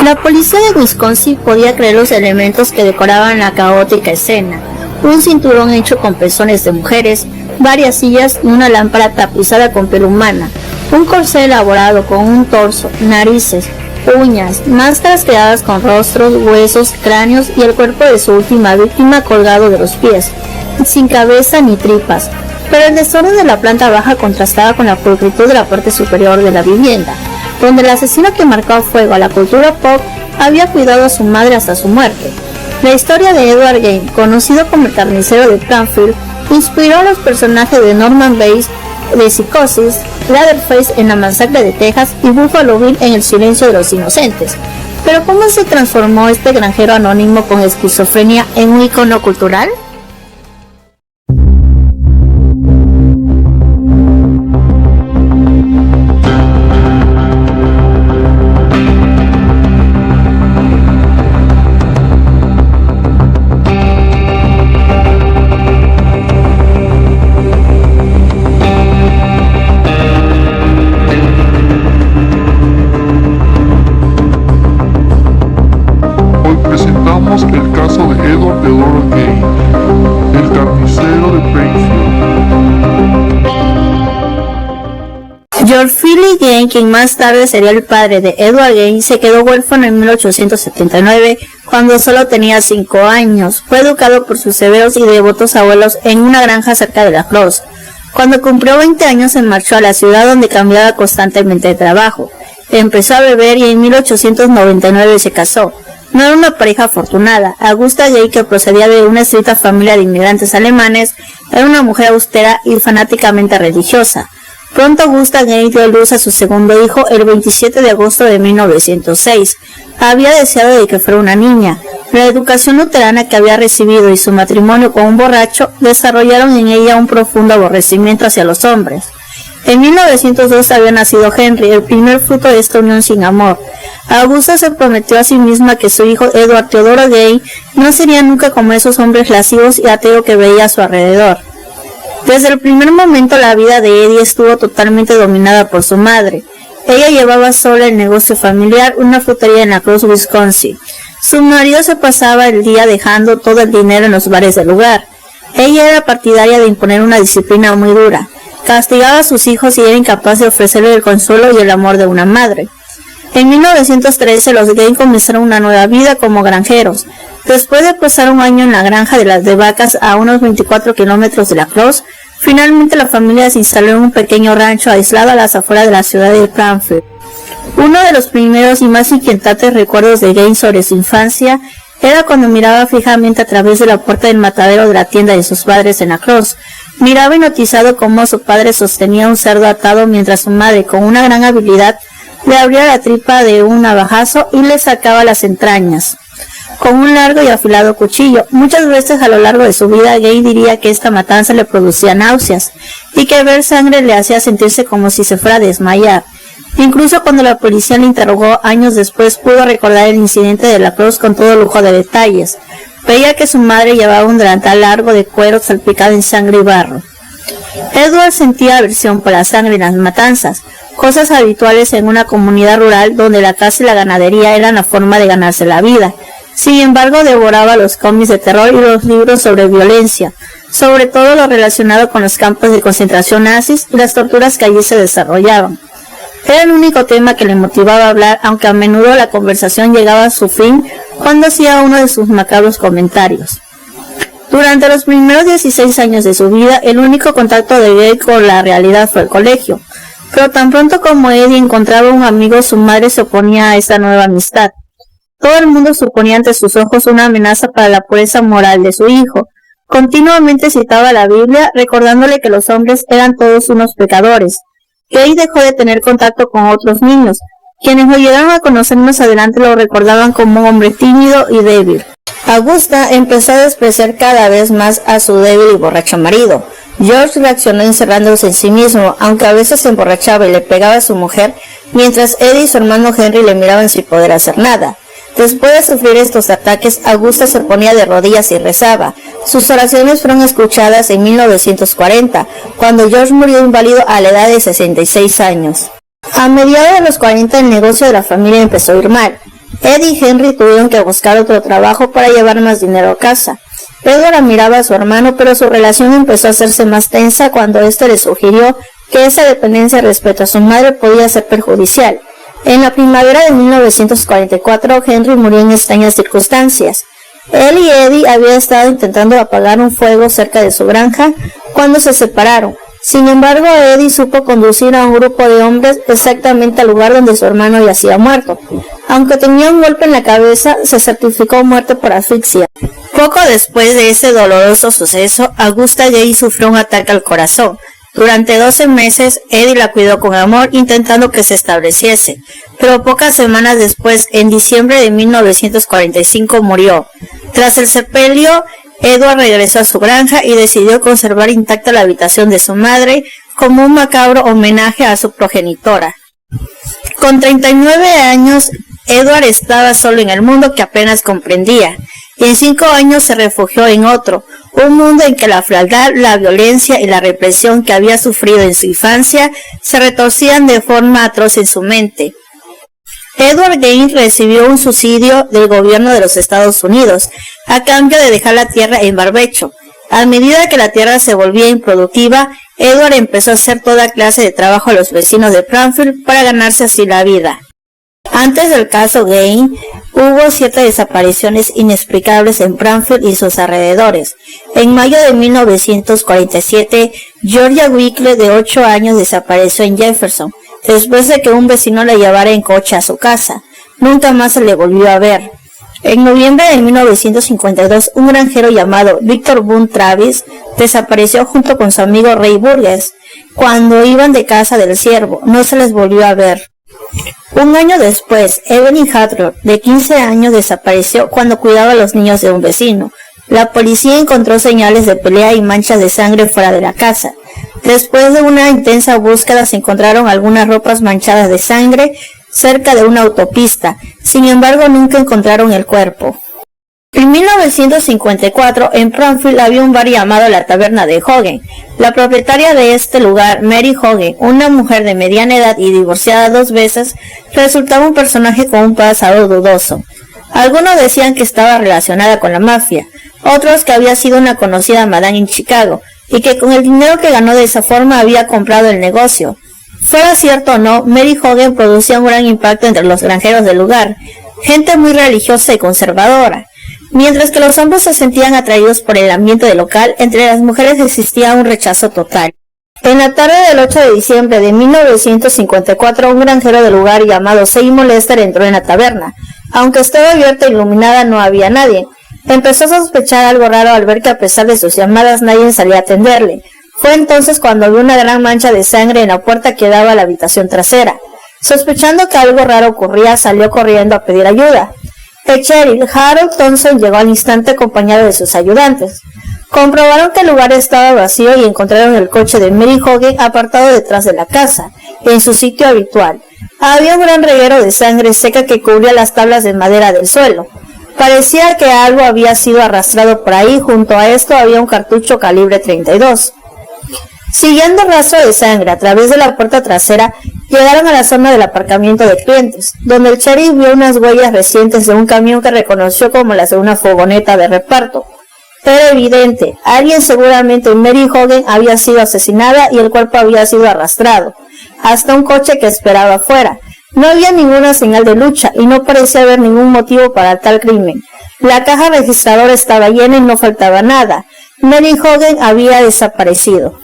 La policía de Wisconsin podía creer los elementos que decoraban la caótica escena: un cinturón hecho con pezones de mujeres, varias sillas y una lámpara tapizada con piel humana, un corsé elaborado con un torso, narices, uñas, máscaras creadas con rostros, huesos, cráneos y el cuerpo de su última víctima colgado de los pies, sin cabeza ni tripas. Pero el desorden de la planta baja contrastaba con la pulcritud de la parte superior de la vivienda, donde el asesino que marcó a fuego a la cultura pop había cuidado a su madre hasta su muerte. La historia de Edward Gein, conocido como el carnicero de Plainfield, inspiró a los personajes de Norman Bates de Psicosis, Leatherface en La Masacre de Texas y Buffalo Bill en El Silencio de los Inocentes. Pero ¿cómo se transformó este granjero anónimo con esquizofrenia en un icono cultural? El caso de Edward Theodore Gein, el carnicero de Plainfield. George Philip Gein, quien más tarde sería el padre de Edward Gein, se quedó huérfano en 1879 cuando solo tenía 5 años. Fue educado por sus severos y devotos abuelos en una granja cerca de La Crosse. Cuando cumplió 20 años se marchó a la ciudad, donde cambiaba constantemente de trabajo. Empezó a beber y en 1899 se casó. No era una pareja afortunada. Augusta Gein, que procedía de una estricta familia de inmigrantes alemanes, era una mujer austera y fanáticamente religiosa. Pronto Augusta Gein dio a luz a su segundo hijo el 27 de agosto de 1906. Había deseado de que fuera una niña. La educación luterana que había recibido y su matrimonio con un borracho desarrollaron en ella un profundo aborrecimiento hacia los hombres. En 1902 había nacido Henry, el primer fruto de esta unión sin amor. Augusta se prometió a sí misma que su hijo Edward Theodore Gein no sería nunca como esos hombres lascivos y ateos que veía a su alrededor. Desde el primer momento la vida de Eddie estuvo totalmente dominada por su madre. Ella llevaba sola el negocio familiar, una frutería en La Crosse, Wisconsin. Su marido se pasaba el día dejando todo el dinero en los bares del lugar. Ella era partidaria de imponer una disciplina muy dura. Castigaba a sus hijos y era incapaz de ofrecerle el consuelo y el amor de una madre. En 1913 los Gein comenzaron una nueva vida como granjeros. Después de pasar un año en la granja de las de vacas a unos 24 kilómetros de La Crosse, finalmente la familia se instaló en un pequeño rancho aislado a las afueras de la ciudad de Plainfield. Uno de los primeros y más inquietantes recuerdos de Gein sobre su infancia era cuando miraba fijamente a través de la puerta del matadero de la tienda de sus padres en La Crosse. Miraba hipnotizado cómo su padre sostenía un cerdo atado mientras su madre, con una gran habilidad, le abría la tripa de un navajazo y le sacaba las entrañas con un largo y afilado cuchillo. Muchas veces a lo largo de su vida, Gein diría que esta matanza le producía náuseas y que ver sangre le hacía sentirse como si se fuera a desmayar. Incluso cuando la policía le interrogó años después, pudo recordar el incidente de La Crosse con todo lujo de detalles. Veía que su madre llevaba un delantal largo de cuero salpicado en sangre y barro. Edward sentía aversión por la sangre y las matanzas, cosas habituales en una comunidad rural donde la caza y la ganadería eran la forma de ganarse la vida. Sin embargo, devoraba los cómics de terror y los libros sobre violencia, sobre todo lo relacionado con los campos de concentración nazis y las torturas que allí se desarrollaban. Era el único tema que le motivaba a hablar, aunque a menudo la conversación llegaba a su fin cuando hacía uno de sus macabros comentarios. Durante los primeros 16 años de su vida, el único contacto de Gein con la realidad fue el colegio. Pero tan pronto como Eddie encontraba un amigo, su madre se oponía a esta nueva amistad. Todo el mundo suponía ante sus ojos una amenaza para la pureza moral de su hijo. Continuamente citaba la Biblia, recordándole que los hombres eran todos unos pecadores. Gein dejó de tener contacto con otros niños. Quienes lo llegaron a conocer más adelante lo recordaban como un hombre tímido y débil. Augusta empezó a despreciar cada vez más a su débil y borracho marido. George reaccionó encerrándose en sí mismo, aunque a veces se emborrachaba y le pegaba a su mujer, mientras Eddie y su hermano Henry le miraban sin poder hacer nada. Después de sufrir estos ataques, Augusta se ponía de rodillas y rezaba. Sus oraciones fueron escuchadas en 1940, cuando George murió inválido a la edad de 66 años. A mediados de los 40 el negocio de la familia empezó a ir mal. Eddie y Henry tuvieron que buscar otro trabajo para llevar más dinero a casa. Edward admiraba a su hermano, pero su relación empezó a hacerse más tensa cuando éste le sugirió que esa dependencia respecto a su madre podía ser perjudicial. En la primavera de 1944, Henry murió en extrañas circunstancias. Él y Eddie habían estado intentando apagar un fuego cerca de su granja cuando se separaron. Sin embargo, Eddie supo conducir a un grupo de hombres exactamente al lugar donde su hermano yacía muerto. Aunque tenía un golpe en la cabeza, se certificó muerte por asfixia. Poco después de ese doloroso suceso, Augusta Jane sufrió un ataque al corazón. Durante 12 meses, Eddie la cuidó con amor, intentando que se estableciese, pero pocas semanas después, en diciembre de 1945, murió. Tras el sepelio, Edward regresó a su granja y decidió conservar intacta la habitación de su madre como un macabro homenaje a su progenitora. Con 39 años, Edward estaba solo en el mundo que apenas comprendía, y en 5 años se refugió en otro, un mundo en que la frialdad, la violencia y la represión que había sufrido en su infancia se retorcían de forma atroz en su mente. Edward Gaines recibió un subsidio del gobierno de los Estados Unidos a cambio de dejar la tierra en barbecho. A medida que la tierra se volvía improductiva, Edward empezó a hacer toda clase de trabajo a los vecinos de Pranfield para ganarse así la vida. Antes del caso Gaines, hubo ciertas desapariciones inexplicables en Pranfield y sus alrededores. En mayo de 1947, Georgia Wickle, de 8 años, desapareció en Jefferson, después de que un vecino la llevara en coche a su casa. Nunca más se le volvió a ver. En noviembre de 1952, un granjero llamado Victor Boone Travis desapareció junto con su amigo Ray Burgess. Cuando iban de casa del ciervo, no se les volvió a ver. Un año después, Evelyn Hathor, de 15 años, desapareció cuando cuidaba a los niños de un vecino. La policía encontró señales de pelea y manchas de sangre fuera de la casa. Después de una intensa búsqueda, se encontraron algunas ropas manchadas de sangre cerca de una autopista. Sin embargo, nunca encontraron el cuerpo. En 1954, en Pranfield había un bar llamado la Taberna de Hogan. La propietaria de este lugar, Mary Hogan, una mujer de mediana edad y divorciada 2 veces, resultaba un personaje con un pasado dudoso. Algunos decían que estaba relacionada con la mafia, otros que había sido una conocida madame en Chicago, y que con el dinero que ganó de esa forma había comprado el negocio. Fuera cierto o no, Mary Hogan producía un gran impacto entre los granjeros del lugar, gente muy religiosa y conservadora. Mientras que los hombres se sentían atraídos por el ambiente del local, entre las mujeres existía un rechazo total. En la tarde del 8 de diciembre de 1954, un granjero del lugar llamado Seymour Lester entró en la taberna. Aunque estaba abierta e iluminada, no había nadie. Empezó a sospechar algo raro al ver que a pesar de sus llamadas nadie salía a atenderle. Fue entonces cuando vio una gran mancha de sangre en la puerta que daba a la habitación trasera. Sospechando que algo raro ocurría, salió corriendo a pedir ayuda. El sheriff Harold Thompson llegó al instante acompañado de sus ayudantes. Comprobaron que el lugar estaba vacío y encontraron el coche de Mary Hogan apartado detrás de la casa, en su sitio habitual. Había un gran reguero de sangre seca que cubría las tablas de madera del suelo. Parecía que algo había sido arrastrado por ahí. Junto a esto había un cartucho calibre 32. Siguiendo el rastro de sangre a través de la puerta trasera, llegaron a la zona del aparcamiento de clientes, donde el sheriff vio unas huellas recientes de un camión que reconoció como las de una furgoneta de reparto. Era evidente, alguien, seguramente Mary Hogan, había sido asesinada y el cuerpo había sido arrastrado hasta un coche que esperaba afuera. No había ninguna señal de lucha y no parecía haber ningún motivo para tal crimen. La caja registradora estaba llena y no faltaba nada. Mary Hogan había desaparecido.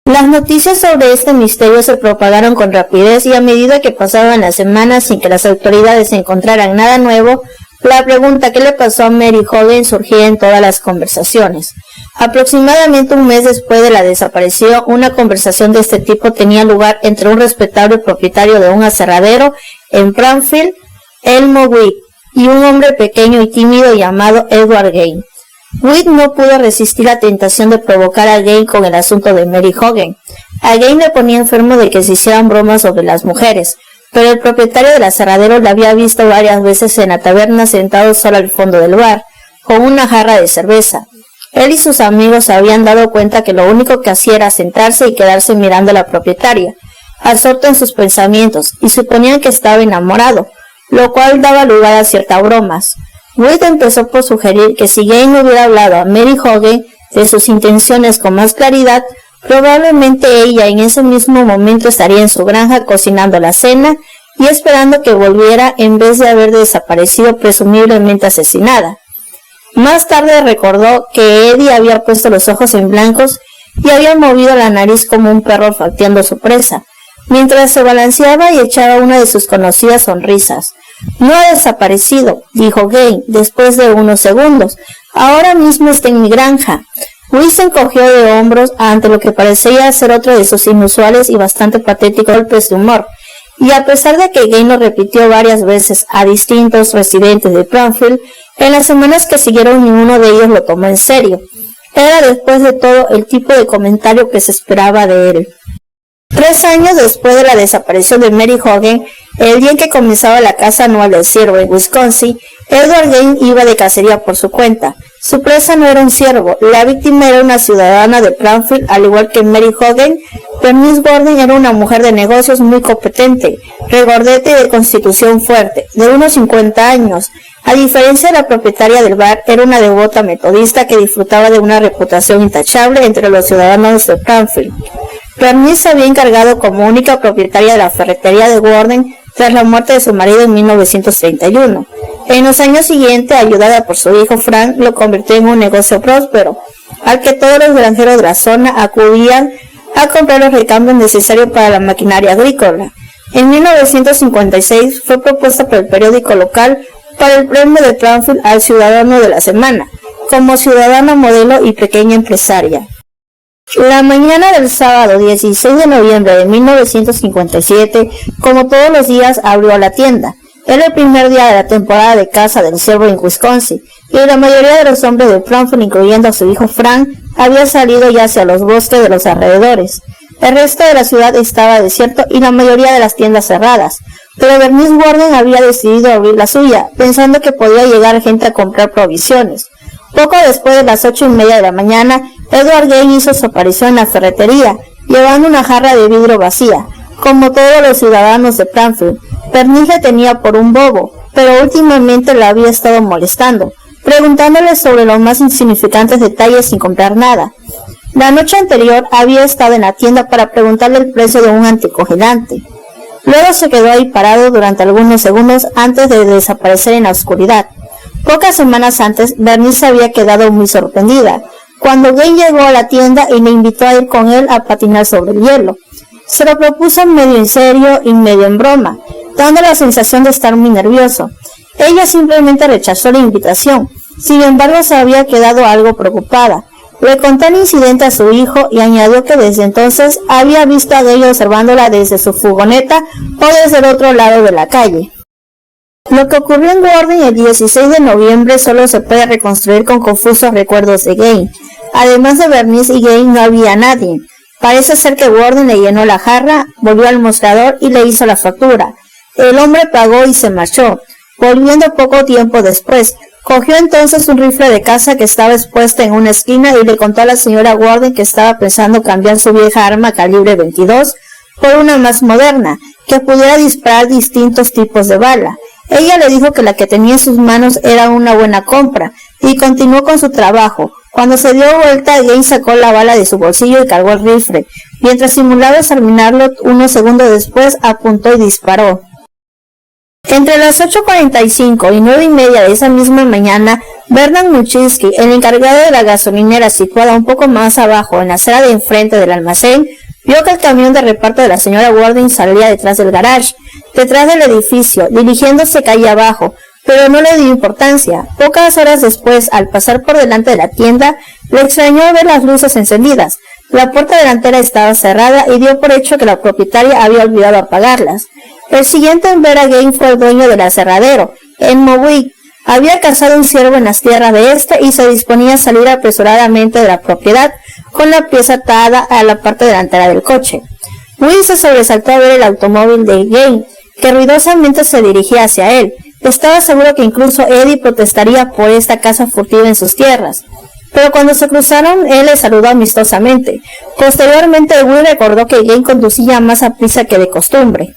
Las noticias sobre este misterio se propagaron con rapidez y a medida que pasaban las semanas sin que las autoridades encontraran nada nuevo, la pregunta ¿qué le pasó a Mary Hogan? Surgía en todas las conversaciones. Aproximadamente un mes después de la desaparición, una conversación de este tipo tenía lugar entre un respetable propietario de un aserradero en Pranfield, Elmo Witt, y un hombre pequeño y tímido llamado Edward Gaines. Witt no pudo resistir la tentación de provocar a Gaines con el asunto de Mary Hogan. A Gaines le ponía enfermo de que se hicieran bromas sobre las mujeres, pero el propietario del aserradero le había visto varias veces en la taberna sentado solo al fondo del bar, con una jarra de cerveza. Él y sus amigos se habían dado cuenta que lo único que hacía era sentarse y quedarse mirando a la propietaria, absorto en sus pensamientos, y suponían que estaba enamorado. lo cual daba lugar a ciertas bromas. Will empezó por sugerir que si Jane hubiera hablado a Mary Hogan de sus intenciones con más claridad, probablemente ella en ese mismo momento estaría en su granja cocinando la cena y esperando que volviera en vez de haber desaparecido presumiblemente asesinada. Más tarde recordó que Eddie había puesto los ojos en blancos y había movido la nariz como un perro olfateando su presa, mientras se balanceaba y echaba una de sus conocidas sonrisas. «No ha desaparecido», dijo Gay después de unos segundos. «Ahora mismo está en mi granja». Will se encogió de hombros ante lo que parecía ser otro de sus inusuales y bastante patéticos golpes de humor, y a pesar de que Gay lo repitió varias veces a distintos residentes de Plainfield, en las semanas que siguieron ninguno de ellos lo tomó en serio. Era después de todo el tipo de comentario que se esperaba de él. 3 años después de la desaparición de Mary Hogan, el día en que comenzaba la caza anual del ciervo en Wisconsin, Edward Gain iba de cacería por su cuenta. Su presa no era un ciervo, la víctima era una ciudadana de Plainfield, al igual que Mary Hogan. Bernice Gordon era una mujer de negocios muy competente, regordeta y de constitución fuerte, de unos 50 años. A diferencia de la propietaria del bar, era una devota metodista que disfrutaba de una reputación intachable entre los ciudadanos de Plainfield. Bernice se había encargado como única propietaria de la ferretería de Gordon tras la muerte de su marido en 1931. En los años siguientes, ayudada por su hijo Frank, lo convirtió en un negocio próspero, al que todos los granjeros de la zona acudían a comprar los recambios necesarios para la maquinaria agrícola. En 1956 fue propuesta por el periódico local para el premio de Plainfield al Ciudadano de la Semana, como ciudadana modelo y pequeña empresaria. La mañana del sábado 16 de noviembre de 1957, como todos los días, abrió la tienda. Era el primer día de la temporada de caza del ciervo en Wisconsin, y la mayoría de los hombres de Plainfield, incluyendo a su hijo Frank, había salido ya hacia los bosques de los alrededores. El resto de la ciudad estaba desierto y la mayoría de las tiendas cerradas, pero Bernice Gordon había decidido abrir la suya, pensando que podía llegar gente a comprar provisiones. Poco después de las 8:30 de la mañana, Edward Gain hizo su aparición en la ferretería, llevando una jarra de vidrio vacía. Como todos los ciudadanos de Plainfield, Bernice le tenía por un bobo, pero últimamente la había estado molestando, preguntándole sobre los más insignificantes detalles sin comprar nada. La noche anterior había estado en la tienda para preguntarle el precio de un anticongelante. Luego se quedó ahí parado durante algunos segundos antes de desaparecer en la oscuridad. Pocas semanas antes, Bernice había quedado muy sorprendida cuando Gay llegó a la tienda y le invitó a ir con él a patinar sobre el hielo. Se lo propuso medio en serio y medio en broma, dando la sensación de estar muy nervioso. Ella simplemente rechazó la invitación. Sin embargo, se había quedado algo preocupada. Le contó el incidente a su hijo y añadió que desde entonces había visto a Gay observándola desde su furgoneta o desde el otro lado de la calle. Lo que ocurrió en Gordon el 16 de noviembre solo se puede reconstruir con confusos recuerdos de Gay. Además de Bernice y Gay no había nadie. Parece ser que Gordon le llenó la jarra, volvió al mostrador y le hizo la factura. El hombre pagó y se marchó, volviendo poco tiempo después. Cogió entonces un rifle de caza que estaba expuesto en una esquina y le contó a la señora Gordon que estaba pensando cambiar su vieja arma calibre 22 por una más moderna, que pudiera disparar distintos tipos de bala. Ella le dijo que la que tenía en sus manos era una buena compra, y continuó con su trabajo. Cuando se dio vuelta, Gay sacó la bala de su bolsillo y cargó el rifle. Mientras simulaba examinarlo, unos segundos después apuntó y disparó. Entre las 8:45 y 9:30 de esa misma mañana, Bernard Muchinsky, el encargado de la gasolinera situada un poco más abajo en la acera de enfrente del almacén, vio que el camión de reparto de la señora Gordon salía detrás del garage, detrás del edificio, dirigiéndose calle abajo, pero no le dio importancia. Pocas horas después, al pasar por delante de la tienda, le extrañó ver las luces encendidas. La puerta delantera estaba cerrada y dio por hecho que la propietaria había olvidado apagarlas. El siguiente en ver a Gay fue el dueño del aserradero, en Mowick. Había cazado un ciervo en las tierras de este y se disponía a salir apresuradamente de la propiedad con la pieza atada a la parte delantera del coche. Will se sobresaltó a ver el automóvil de Gay, que ruidosamente se dirigía hacia él. Estaba seguro que incluso Eddie protestaría por esta caza furtiva en sus tierras. Pero cuando se cruzaron, él le saludó amistosamente. Posteriormente, Will recordó que Gay conducía más a prisa que de costumbre.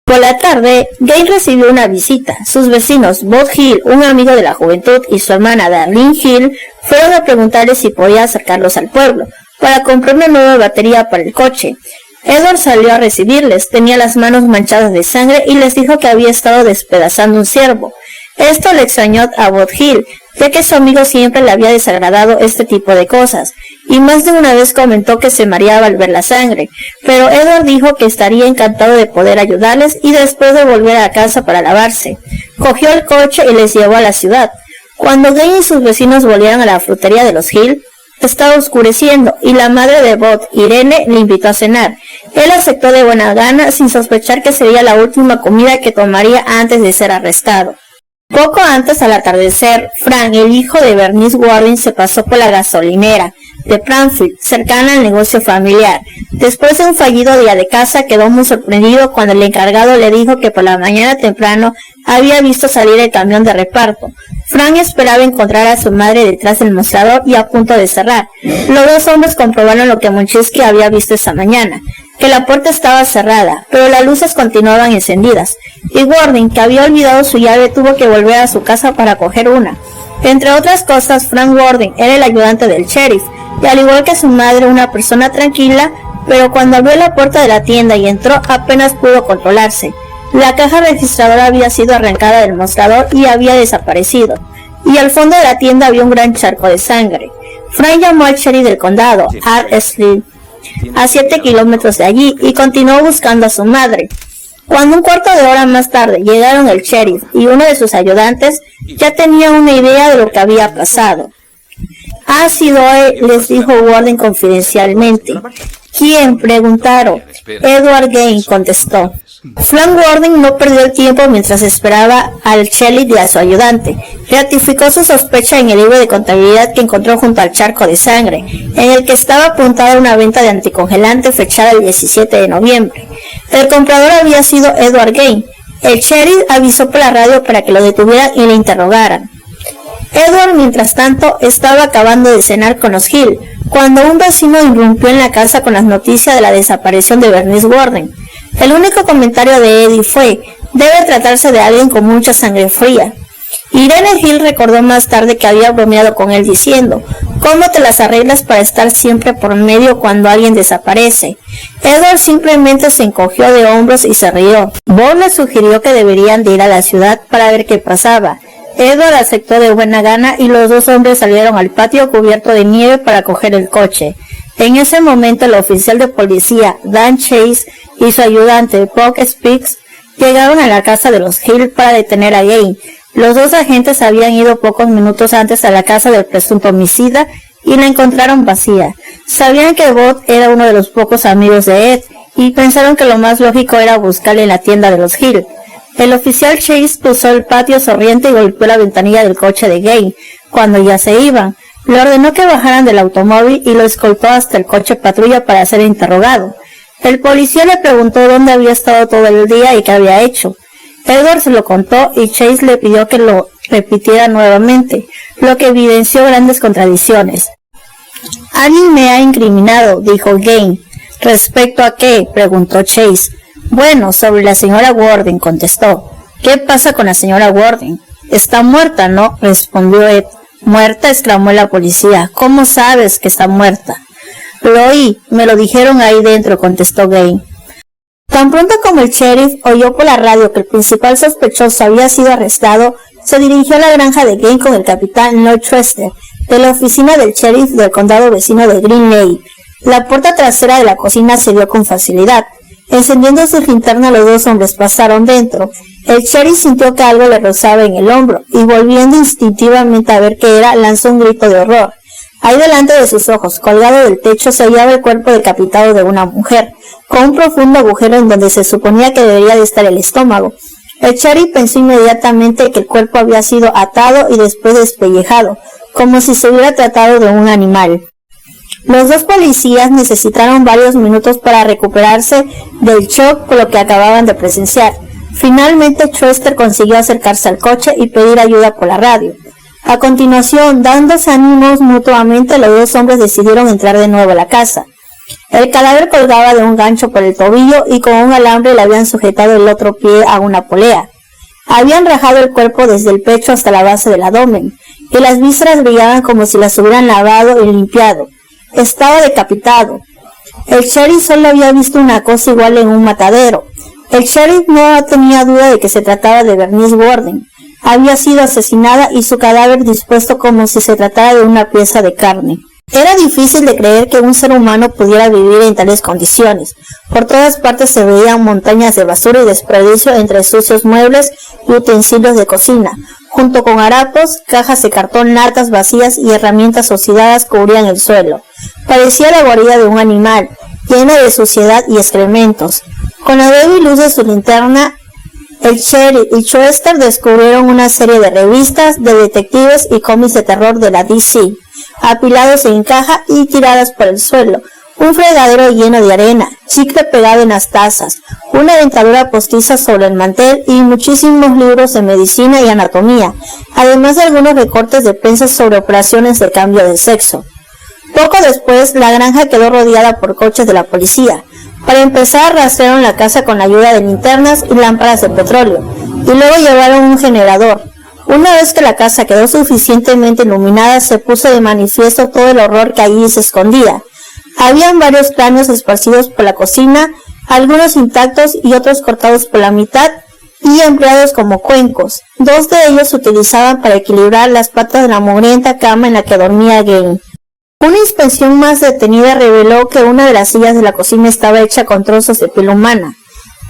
Por la tarde, Gain recibió una visita. Sus vecinos, Bob Hill, un amigo de la juventud, y su hermana Darlene Hill, fueron a preguntarle si podía sacarlos al pueblo para comprar una nueva batería para el coche. Edward salió a recibirles, tenía las manos manchadas de sangre y les dijo que había estado despedazando un ciervo. Esto le extrañó a Bob Hill, ya que su amigo siempre le había desagradado este tipo de cosas, y más de una vez comentó que se mareaba al ver la sangre, pero Edward dijo que estaría encantado de poder ayudarles y después de volver a casa para lavarse. Cogió el coche y les llevó a la ciudad. Cuando Gain y sus vecinos volvieron a la frutería de los Hill, estaba oscureciendo y la madre de Bob, Irene, le invitó a cenar. Él aceptó de buena gana sin sospechar que sería la última comida que tomaría antes de ser arrestado. Poco antes, al atardecer, Frank, el hijo de Bernice Warden, se pasó por la gasolinera de Pranfield, cercana al negocio familiar. Después de un fallido día de caza, quedó muy sorprendido cuando el encargado le dijo que por la mañana temprano había visto salir el camión de reparto. Frank esperaba encontrar a su madre detrás del mostrador y a punto de cerrar. Los dos hombres comprobaron lo que Munchesky había visto esa mañana, que la puerta estaba cerrada, pero las luces continuaban encendidas, y Warden, que había olvidado su llave, tuvo que volver a su casa para coger una. Entre otras cosas, Frank Warden era el ayudante del sheriff, y al igual que su madre, una persona tranquila, pero cuando abrió la puerta de la tienda y entró, apenas pudo controlarse. La caja registradora había sido arrancada del mostrador y había desaparecido, y al fondo de la tienda había un gran charco de sangre. Frank llamó al sheriff del condado, Art Sleep, a 7 kilómetros de allí, y continuó buscando a su madre. Cuando un cuarto de hora más tarde llegaron el sheriff y uno de sus ayudantes, ya tenía una idea de lo que había pasado. «Ha sido él», les dijo Warden confidencialmente. «¿Quién?», preguntaron. «Edward Gain», contestó. Frank Warden no perdió el tiempo mientras esperaba al sheriff y a su ayudante. Ratificó su sospecha en el libro de contabilidad que encontró junto al charco de sangre, en el que estaba apuntada una venta de anticongelante fechada el 17 de noviembre. El comprador había sido Edward Gain. El sheriff avisó por la radio para que lo detuvieran y le interrogaran. Edward, mientras tanto, estaba acabando de cenar con los Hill, cuando un vecino irrumpió en la casa con las noticias de la desaparición de Bernice Warden. El único comentario de Eddie fue: «Debe tratarse de alguien con mucha sangre fría». Irene Hill recordó más tarde que había bromeado con él diciendo: «¿Cómo te las arreglas para estar siempre por medio cuando alguien desaparece?». Edward simplemente se encogió de hombros y se rió. Bob le sugirió que deberían de ir a la ciudad para ver qué pasaba. Edward aceptó de buena gana y los dos hombres salieron al patio cubierto de nieve para coger el coche. En ese momento el oficial de policía, Dan Chase, y su ayudante, Bob Speaks, llegaron a la casa de los Hill para detener a Gain. Los dos agentes habían ido pocos minutos antes a la casa del presunto homicida y la encontraron vacía. Sabían que Bob era uno de los pocos amigos de Ed y pensaron que lo más lógico era buscarle en la tienda de los Hill. El oficial Chase cruzó el patio sonriente y golpeó la ventanilla del coche de Gain. Cuando ya se iban, le ordenó que bajaran del automóvil y lo escoltó hasta el coche patrulla para ser interrogado. El policía le preguntó dónde había estado todo el día y qué había hecho. Edward se lo contó y Chase le pidió que lo repitiera nuevamente, lo que evidenció grandes contradicciones. «Alguien me ha incriminado», dijo Gain. «¿Respecto a qué?», preguntó Chase. «Bueno, sobre la señora Warden», contestó. «¿Qué pasa con la señora Warden?». «Está muerta, ¿no?», respondió Ed. «¿Muerta?», exclamó la policía. «¿Cómo sabes que está muerta?». «Lo oí, me lo dijeron ahí dentro», contestó Gain. Tan pronto como el sheriff oyó por la radio que el principal sospechoso había sido arrestado, se dirigió a la granja de Gain con el capitán Lloyd Chester, de la oficina del sheriff del condado vecino de Green Lake. La puerta trasera de la cocina se dio con facilidad. Encendiendo su linterna, los dos hombres pasaron dentro. El sheriff sintió que algo le rozaba en el hombro, y volviendo instintivamente a ver qué era, lanzó un grito de horror. Ahí delante de sus ojos, colgado del techo, se hallaba el cuerpo decapitado de una mujer, con un profundo agujero en donde se suponía que debería de estar el estómago. El sheriff pensó inmediatamente que el cuerpo había sido atado y después despellejado, como si se hubiera tratado de un animal. Los dos policías necesitaron varios minutos para recuperarse del shock por lo que acababan de presenciar. Finalmente, Chester consiguió acercarse al coche y pedir ayuda por la radio. A continuación, dándose ánimos mutuamente, los dos hombres decidieron entrar de nuevo a la casa. El cadáver colgaba de un gancho por el tobillo y con un alambre le habían sujetado el otro pie a una polea. Habían rajado el cuerpo desde el pecho hasta la base del abdomen, y las vísceras brillaban como si las hubieran lavado y limpiado. Estaba decapitado. El sheriff solo había visto una cosa igual en un matadero. El sheriff no tenía duda de que se trataba de Bernice Worden. Había sido asesinada y su cadáver dispuesto como si se tratara de una pieza de carne. Era difícil de creer que un ser humano pudiera vivir en tales condiciones. Por todas partes se veían montañas de basura y desperdicio entre sucios muebles y utensilios de cocina. Junto con harapos, cajas de cartón, latas vacías y herramientas oxidadas cubrían el suelo. Parecía la guarida de un animal, llena de suciedad y excrementos. Con la débil luz de su linterna, el sheriff y Chester descubrieron una serie de revistas de detectives y cómics de terror de la DC, apilados en caja y tiradas por el suelo, un fregadero lleno de arena, chicle pegado en las tazas, una dentadura postiza sobre el mantel y muchísimos libros de medicina y anatomía, además de algunos recortes de prensa sobre operaciones de cambio de sexo. Poco después, la granja quedó rodeada por coches de la policía. Para empezar, rastrearon la casa con la ayuda de linternas y lámparas de petróleo, y luego llevaron un generador. Una vez que la casa quedó suficientemente iluminada, se puso de manifiesto todo el horror que allí se escondía. Habían varios cráneos esparcidos por la cocina, algunos intactos y otros cortados por la mitad y empleados como cuencos. 2 de ellos se utilizaban para equilibrar las patas de la mugrienta cama en la que dormía Gain. Una inspección más detenida reveló que una de las sillas de la cocina estaba hecha con trozos de piel humana.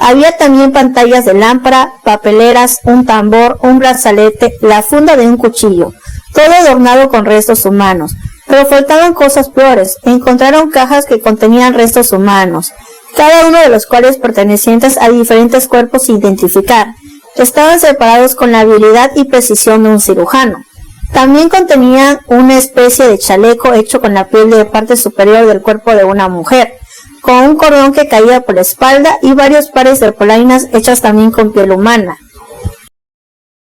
Había también pantallas de lámpara, papeleras, un tambor, un brazalete, la funda de un cuchillo, todo adornado con restos humanos. Pero faltaban cosas peores. Encontraron cajas que contenían restos humanos, cada uno de los cuales pertenecientes a diferentes cuerpos sin identificar. Estaban separados con la habilidad y precisión de un cirujano. También contenían una especie de chaleco hecho con la piel de parte superior del cuerpo de una mujer, con un cordón que caía por la espalda y varios pares de polainas hechas también con piel humana.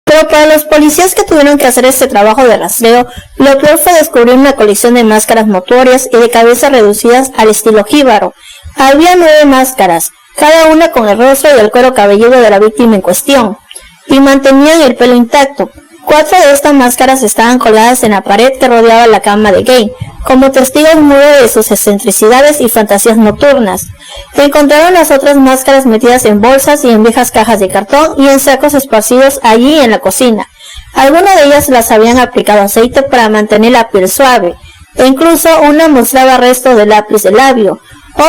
Pero para los policías que tuvieron que hacer este trabajo de rastreo, lo peor fue descubrir una colección de máscaras mortuorias y de cabezas reducidas al estilo jíbaro. Había 9 máscaras, cada una con el rostro y el cuero cabelludo de la víctima en cuestión, y mantenían el pelo intacto. 4 de estas máscaras estaban colgadas en la pared que rodeaba la cama de Gain, como testigos mudos de sus excentricidades y fantasías nocturnas. Encontraron las otras máscaras metidas en bolsas y en viejas cajas de cartón y en sacos esparcidos allí en la cocina. Algunas de ellas las habían aplicado aceite para mantener la piel suave, e incluso una mostraba restos de lápiz de labio.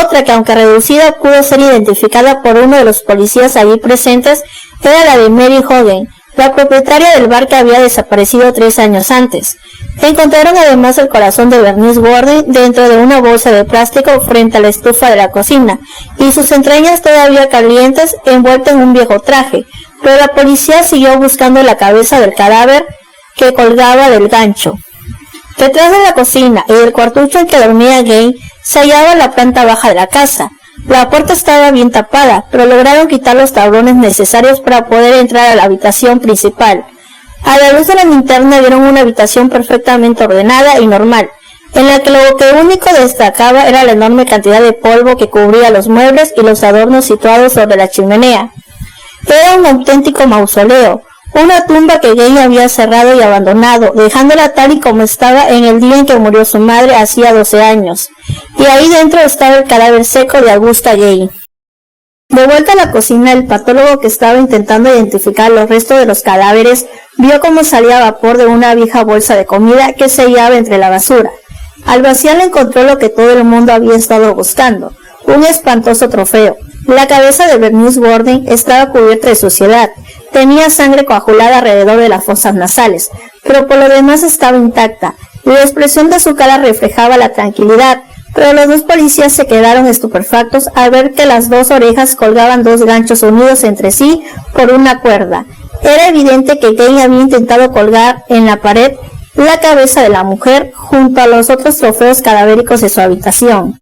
Otra, que aunque reducida pudo ser identificada por uno de los policías allí presentes, era la de Mary Hogan, la propietaria del bar que había desaparecido 3 años antes. Encontraron además el corazón de Bernice Worden dentro de una bolsa de plástico frente a la estufa de la cocina, y sus entrañas todavía calientes envueltas en un viejo traje, pero la policía siguió buscando la cabeza del cadáver que colgaba del gancho. Detrás de la cocina y del cuartucho en que dormía Gain se hallaba la planta baja de la casa. La puerta estaba bien tapada, pero lograron quitar los tablones necesarios para poder entrar a la habitación principal. A la luz de la linterna vieron una habitación perfectamente ordenada y normal, en la que lo que único destacaba era la enorme cantidad de polvo que cubría los muebles y los adornos situados sobre la chimenea. Era un auténtico mausoleo, una tumba que Gain había cerrado y abandonado, dejándola tal y como estaba en el día en que murió su madre hacía 12 años. Y ahí dentro estaba el cadáver seco de Augusta Gain. De vuelta a la cocina, el patólogo que estaba intentando identificar los restos de los cadáveres vio cómo salía vapor de una vieja bolsa de comida que se hallaba entre la basura. Al vaciarla encontró lo que todo el mundo había estado buscando, un espantoso trofeo. La cabeza de Bernice Worden estaba cubierta de suciedad, tenía sangre coagulada alrededor de las fosas nasales, pero por lo demás estaba intacta, y la expresión de su cara reflejaba la tranquilidad, pero los 2 policías se quedaron estupefactos al ver que las 2 orejas colgaban 2 ganchos unidos entre sí por una cuerda. Era evidente que Gain había intentado colgar en la pared la cabeza de la mujer junto a los otros trofeos cadavéricos de su habitación.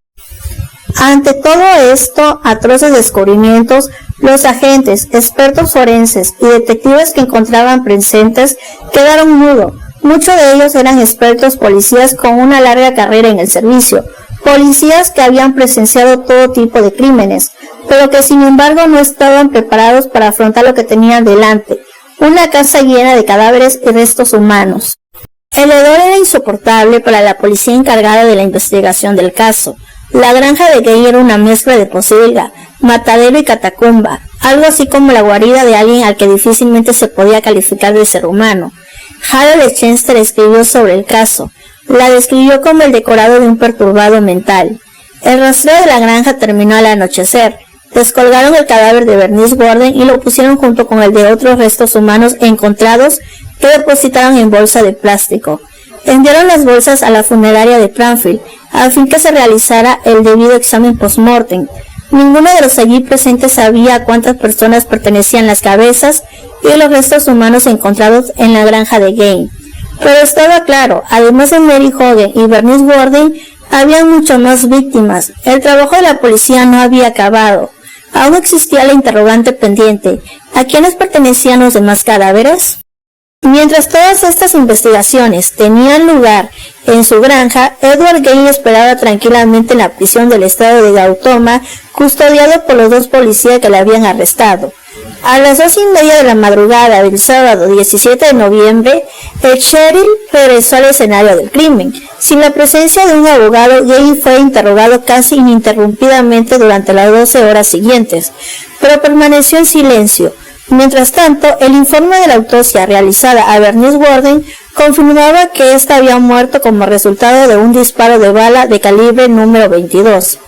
Ante todo esto, atroces descubrimientos, los agentes, expertos forenses y detectives que encontraban presentes quedaron mudos. Muchos de ellos eran expertos policías con una larga carrera en el servicio, policías que habían presenciado todo tipo de crímenes, pero que sin embargo no estaban preparados para afrontar lo que tenían delante, una casa llena de cadáveres y restos humanos. El hedor era insoportable para la policía encargada de la investigación del caso. La granja de Gay era una mezcla de posilga, matadero y catacumba, algo así como la guarida de alguien al que difícilmente se podía calificar de ser humano. Harold Chester escribió sobre el caso. La describió como el decorado de un perturbado mental. El rastreo de la granja terminó al anochecer. Descolgaron el cadáver de Bernice Worden y lo pusieron junto con el de otros restos humanos encontrados que depositaron en bolsa de plástico. Enviaron las bolsas a la funeraria de Pranfield a fin que se realizara el debido examen post-mortem. Ninguno de los allí presentes sabía a cuántas personas pertenecían las cabezas y los restos humanos encontrados en la granja de Gay. Pero estaba claro, además de Mary Hogan y Bernice Worden, había mucho más víctimas. El trabajo de la policía no había acabado. Aún existía la interrogante pendiente. ¿A quiénes pertenecían los demás cadáveres? Mientras todas estas investigaciones tenían lugar en su granja, Edward Gain esperaba tranquilamente en la prisión del estado de Gautama, custodiado por los dos policías que le habían arrestado. A las 2:30 de la madrugada del sábado 17 de noviembre, el sheriff regresó al escenario del crimen. Sin la presencia de un abogado, Gain fue interrogado casi ininterrumpidamente durante las 12 horas siguientes, pero permaneció en silencio. Mientras tanto, el informe de la autopsia realizada a Bernice Worden confirmaba que ésta había muerto como resultado de un disparo de bala de calibre número 22.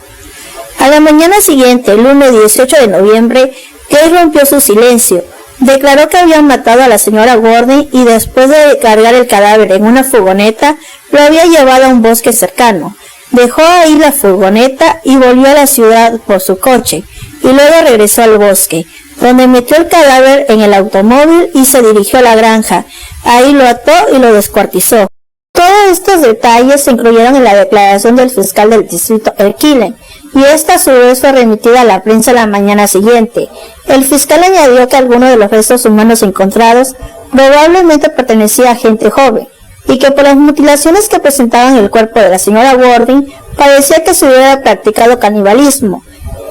A la mañana siguiente, el lunes 18 de noviembre, Gay rompió su silencio. Declaró que habían matado a la señora Gordon y después de cargar el cadáver en una furgoneta, lo había llevado a un bosque cercano. Dejó ahí la furgoneta y volvió a la ciudad por su coche, y luego regresó al bosque, donde metió el cadáver en el automóvil y se dirigió a la granja. Ahí lo ató y lo descuartizó. Todos estos detalles se incluyeron en la declaración del fiscal del distrito Erquile, y esta a su vez fue remitida a la prensa la mañana siguiente. El fiscal añadió que algunos de los restos humanos encontrados probablemente pertenecía a gente joven, y que por las mutilaciones que presentaban el cuerpo de la señora Gordon, parecía que se hubiera practicado canibalismo.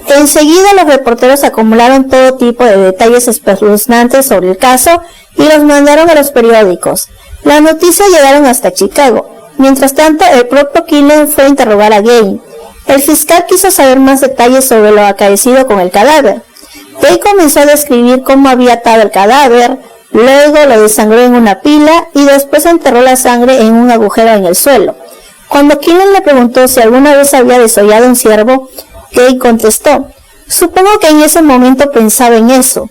Enseguida los reporteros acumularon todo tipo de detalles espeluznantes sobre el caso y los mandaron a los periódicos. Las noticias llegaron hasta Chicago. Mientras tanto, el propio Killen fue a interrogar a Gay. El fiscal quiso saber más detalles sobre lo acaecido con el cadáver. Gay comenzó a describir cómo había atado el cadáver, luego lo desangró en una pila y después enterró la sangre en un agujero en el suelo. Cuando Killen le preguntó si alguna vez había desollado un ciervo, Gay contestó: "Supongo que en ese momento pensaba en eso".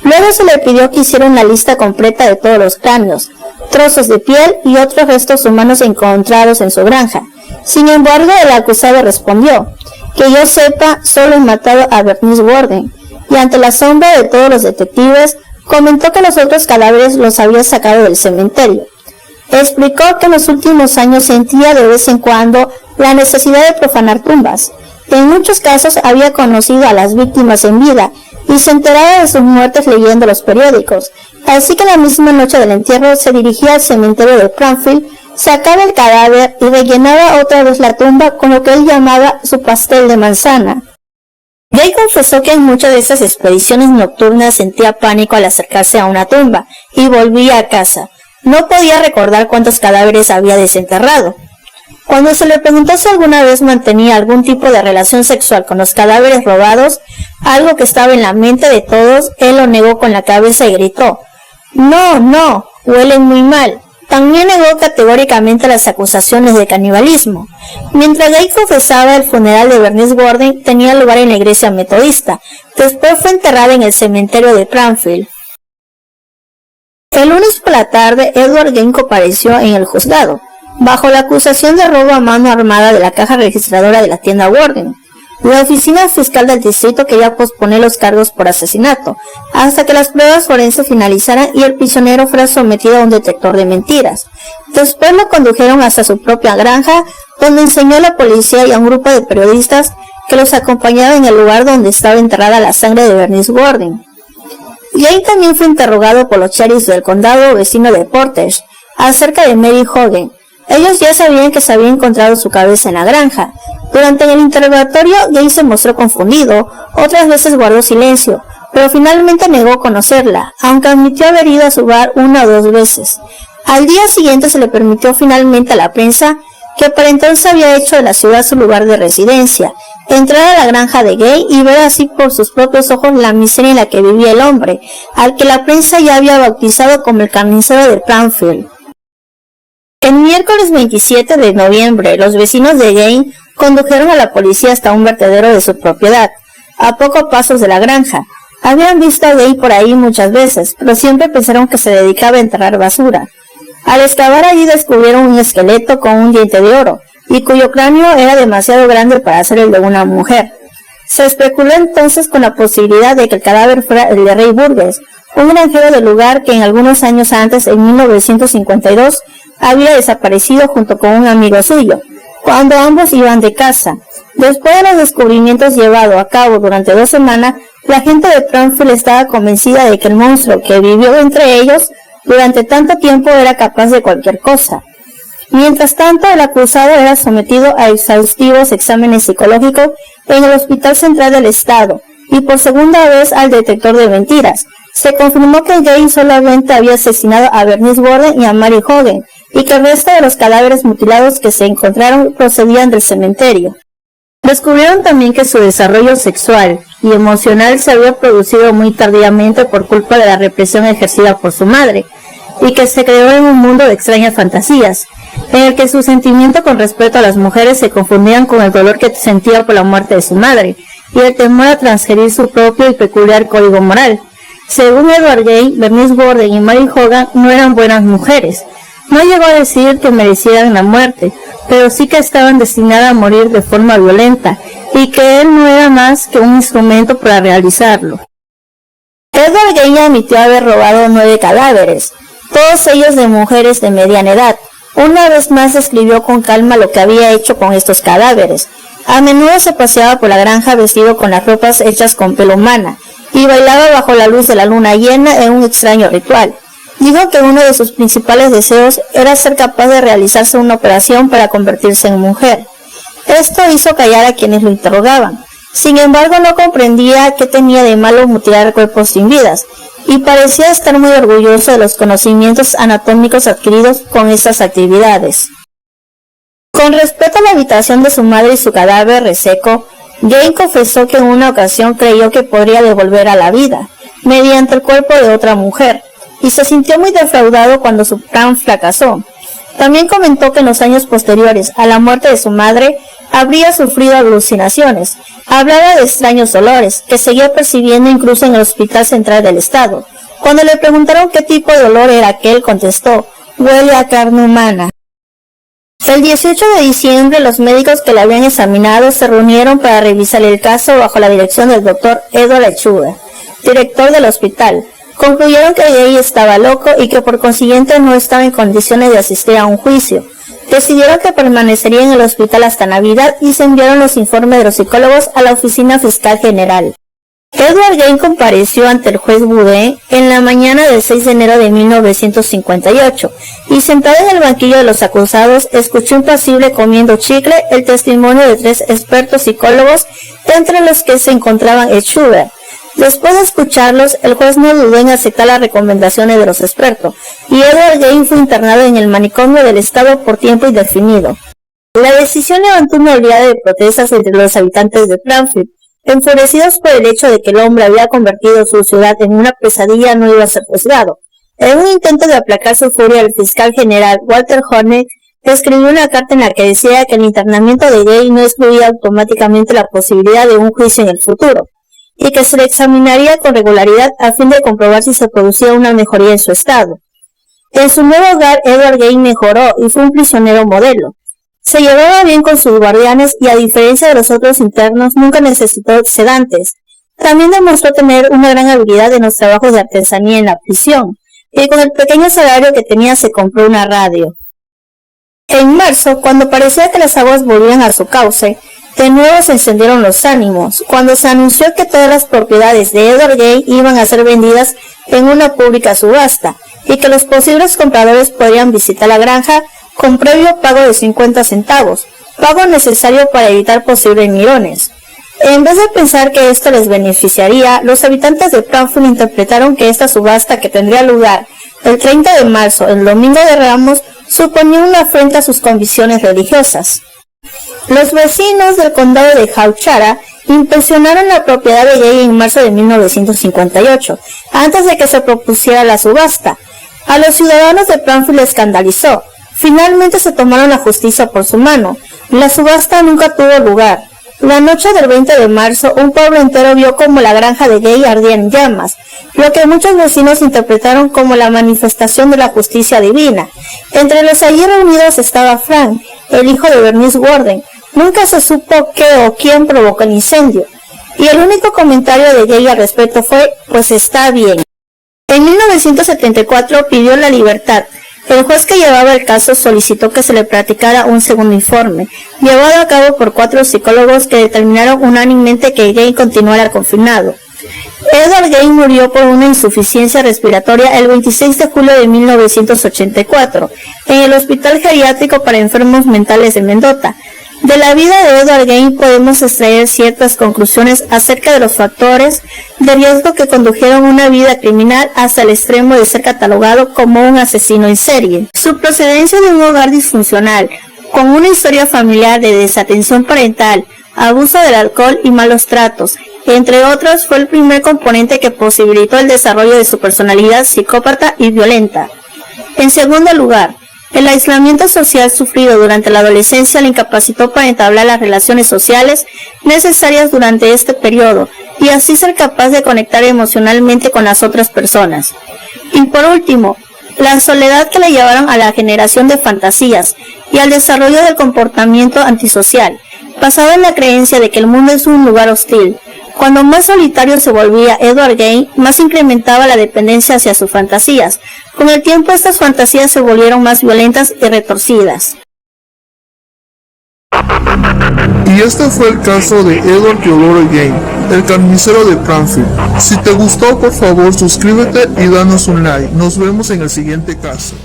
Luego se le pidió que hiciera una lista completa de todos los cráneos, trozos de piel y otros restos humanos encontrados en su granja. Sin embargo, el acusado respondió: "Que yo sepa, solo he matado a Bernice Worden", y ante la asombro de todos los detectives, comentó que los otros cadáveres los había sacado del cementerio. Explicó que en los últimos años sentía de vez en cuando la necesidad de profanar tumbas. En muchos casos había conocido a las víctimas en vida y se enteraba de sus muertes leyendo los periódicos, así que la misma noche del entierro se dirigía al cementerio de Pranfield, sacaba el cadáver y rellenaba otra vez la tumba con lo que él llamaba su pastel de manzana. Gay confesó que en muchas de esas expediciones nocturnas sentía pánico al acercarse a una tumba y volvía a casa. No podía recordar cuántos cadáveres había desenterrado. Cuando se le preguntó si alguna vez mantenía algún tipo de relación sexual con los cadáveres robados, algo que estaba en la mente de todos, él lo negó con la cabeza y gritó: No, huelen muy mal". También negó categóricamente las acusaciones de canibalismo. Mientras Gay confesaba, el funeral de Bernice Worden tenía lugar en la iglesia metodista. Después fue enterrada en el cementerio de Pranfield. El lunes por la tarde, Edward Gain compareció en el juzgado, bajo la acusación de robo a mano armada de la caja registradora de la tienda Worden. La oficina fiscal del distrito quería posponer los cargos por asesinato, hasta que las pruebas forenses finalizaran y el prisionero fuera sometido a un detector de mentiras. Después lo condujeron hasta su propia granja, donde enseñó a la policía y a un grupo de periodistas que los acompañaba en el lugar donde estaba enterrada la sangre de Bernice Worden. Gay también fue interrogado por los sheriffs del condado vecino de Portage. acerca de Mary Hogan. Ellos ya sabían que se había encontrado su cabeza en la granja. Durante el interrogatorio, Gay se mostró confundido, otras veces guardó silencio, pero finalmente negó conocerla, aunque admitió haber ido a su bar 1 o 2 veces. Al día siguiente se le permitió finalmente a la prensa, que para entonces había hecho de la ciudad su lugar de residencia, entrar a la granja de Gay y ver así por sus propios ojos la miseria en la que vivía el hombre, al que la prensa ya había bautizado como el carnicero de Plainfield. El miércoles 27 de noviembre, los vecinos de Gay condujeron a la policía hasta un vertedero de su propiedad, a pocos pasos de la granja. Habían visto a Gay por ahí muchas veces, pero siempre pensaron que se dedicaba a enterrar basura. Al excavar allí descubrieron un esqueleto con un diente de oro, y cuyo cráneo era demasiado grande para ser el de una mujer. Se especuló entonces con la posibilidad de que el cadáver fuera el de Ray Burgess, un granjero del lugar que en algunos años antes, en 1952, había desaparecido junto con un amigo suyo, cuando ambos iban de caza. Después de los descubrimientos llevados a cabo durante 2 semanas, la gente de Plainfield estaba convencida de que el monstruo que vivió entre ellos durante tanto tiempo era capaz de cualquier cosa. Mientras tanto, el acusado era sometido a exhaustivos exámenes psicológicos en el Hospital Central del Estado y por segunda vez al detector de mentiras. Se confirmó que Gay solamente había asesinado a Bernice Gordon y a Mary Hogan y que el resto de los cadáveres mutilados que se encontraron procedían del cementerio. Descubrieron también que su desarrollo sexual y emocional se había producido muy tardíamente por culpa de la represión ejercida por su madre, y que se creó en un mundo de extrañas fantasías, en el que su sentimiento con respecto a las mujeres se confundían con el dolor que sentía por la muerte de su madre, y el temor a transgredir su propio y peculiar código moral. Según Edward Gay, Bernice Gordon y Mary Hogan no eran buenas mujeres. No llegó a decir que merecieran la muerte, pero sí que estaban destinadas a morir de forma violenta, y que él no era más que un instrumento para realizarlo. Edward Gay admitió haber robado 9 cadáveres, todos ellos de mujeres de mediana edad. Una vez más describió con calma lo que había hecho con estos cadáveres. A menudo se paseaba por la granja vestido con las ropas hechas con piel humana, y bailaba bajo la luz de la luna llena en un extraño ritual. Dijo que uno de sus principales deseos era ser capaz de realizarse una operación para convertirse en mujer. Esto hizo callar a quienes lo interrogaban. Sin embargo, no comprendía qué tenía de malo mutilar cuerpos sin vidas, y parecía estar muy orgulloso de los conocimientos anatómicos adquiridos con estas actividades. Con respecto a la habitación de su madre y su cadáver reseco, Gay confesó que en una ocasión creyó que podría devolver a la vida, mediante el cuerpo de otra mujer, y se sintió muy defraudado cuando su plan fracasó. También comentó que en los años posteriores a la muerte de su madre habría sufrido alucinaciones. Hablaba de extraños olores que seguía percibiendo incluso en el Hospital Central del Estado. Cuando le preguntaron qué tipo de olor era aquel, contestó: huele a carne humana. El 18 de diciembre, los médicos que la habían examinado se reunieron para revisar el caso bajo la dirección del Dr. Edward Lechuga, director del hospital. Concluyeron que Gay estaba loco y que por consiguiente no estaba en condiciones de asistir a un juicio. Decidieron que permanecería en el hospital hasta Navidad y se enviaron los informes de los psicólogos a la oficina fiscal general. Edward Gay compareció ante el juez Boudin en la mañana del 6 de enero de 1958 y sentado en el banquillo de los acusados escuchó impasible comiendo chicle el testimonio de 3 expertos psicólogos, entre los que se encontraban Ed Schubert. Después de escucharlos, el juez no dudó en aceptar las recomendaciones de los expertos, y Edward Gay fue internado en el manicomio del estado por tiempo indefinido. La decisión levantó una oleada de protestas entre los habitantes de Plainfield, enfurecidos por el hecho de que el hombre había convertido su ciudad en una pesadilla, no iba a ser juzgado. En un intento de aplacar su furia, el fiscal general Walter Hornet escribió una carta en la que decía que el internamiento de Gay no excluía automáticamente la posibilidad de un juicio en el futuro, y que se le examinaría con regularidad a fin de comprobar si se producía una mejoría en su estado. En su nuevo hogar, Edward Gay mejoró y fue un prisionero modelo. Se llevaba bien con sus guardianes y, a diferencia de los otros internos, nunca necesitó sedantes. También demostró tener una gran habilidad en los trabajos de artesanía en la prisión, y con el pequeño salario que tenía se compró una radio. En marzo, cuando parecía que las aguas volvían a su cauce, de nuevo se encendieron los ánimos, cuando se anunció que todas las propiedades de Edward Gay iban a ser vendidas en una pública subasta. y que los posibles compradores podrían visitar la granja con previo pago de 50 centavos, pago necesario para evitar posibles mirones. En vez de pensar que esto les beneficiaría, los habitantes de Pranfield interpretaron que esta subasta, que tendría lugar el 30 de marzo, el domingo de Ramos, suponía una afrenta a sus convicciones religiosas. Los vecinos del condado de Hawkesbury inspeccionaron la propiedad de Gay en marzo de 1958, antes de que se propusiera la subasta. A los ciudadanos de Pranfield les escandalizó. Finalmente se tomaron la justicia por su mano. La subasta nunca tuvo lugar. La noche del 20 de marzo, un pueblo entero vio como la granja de Gay ardía en llamas, lo que muchos vecinos interpretaron como la manifestación de la justicia divina. Entre los allí reunidos estaba Frank, el hijo de Bernice Warden. Nunca se supo qué o quién provocó el incendio, y el único comentario de Gay al respecto fue: pues está bien. En 1974 pidió la libertad. El juez que llevaba el caso solicitó que se le practicara un segundo informe, llevado a cabo por 4 psicólogos que determinaron unánimemente que Gay continuara confinado. Edward Gay murió por una insuficiencia respiratoria el 26 de julio de 1984 en el Hospital Geriátrico para Enfermos Mentales de Mendota. De la vida de Edward Gay podemos extraer ciertas conclusiones acerca de los factores de riesgo que condujeron una vida criminal hasta el extremo de ser catalogado como un asesino en serie. Su procedencia de un hogar disfuncional, con una historia familiar de desatención parental, abuso del alcohol y malos tratos, entre otros, fue el primer componente que posibilitó el desarrollo de su personalidad psicópata y violenta. En segundo lugar, el aislamiento social sufrido durante la adolescencia le incapacitó para entablar las relaciones sociales necesarias durante este periodo y así ser capaz de conectar emocionalmente con las otras personas. Y por último, la soledad que le llevaron a la generación de fantasías y al desarrollo del comportamiento antisocial, basado en la creencia de que el mundo es un lugar hostil. Cuando más solitario se volvía Edward Gay, más incrementaba la dependencia hacia sus fantasías. Con el tiempo estas fantasías se volvieron más violentas y retorcidas. Y este fue el caso de Edward Theodore Gay, el carnicero de Pranfield. Si te gustó, por favor suscríbete y danos un like. Nos vemos en el siguiente caso.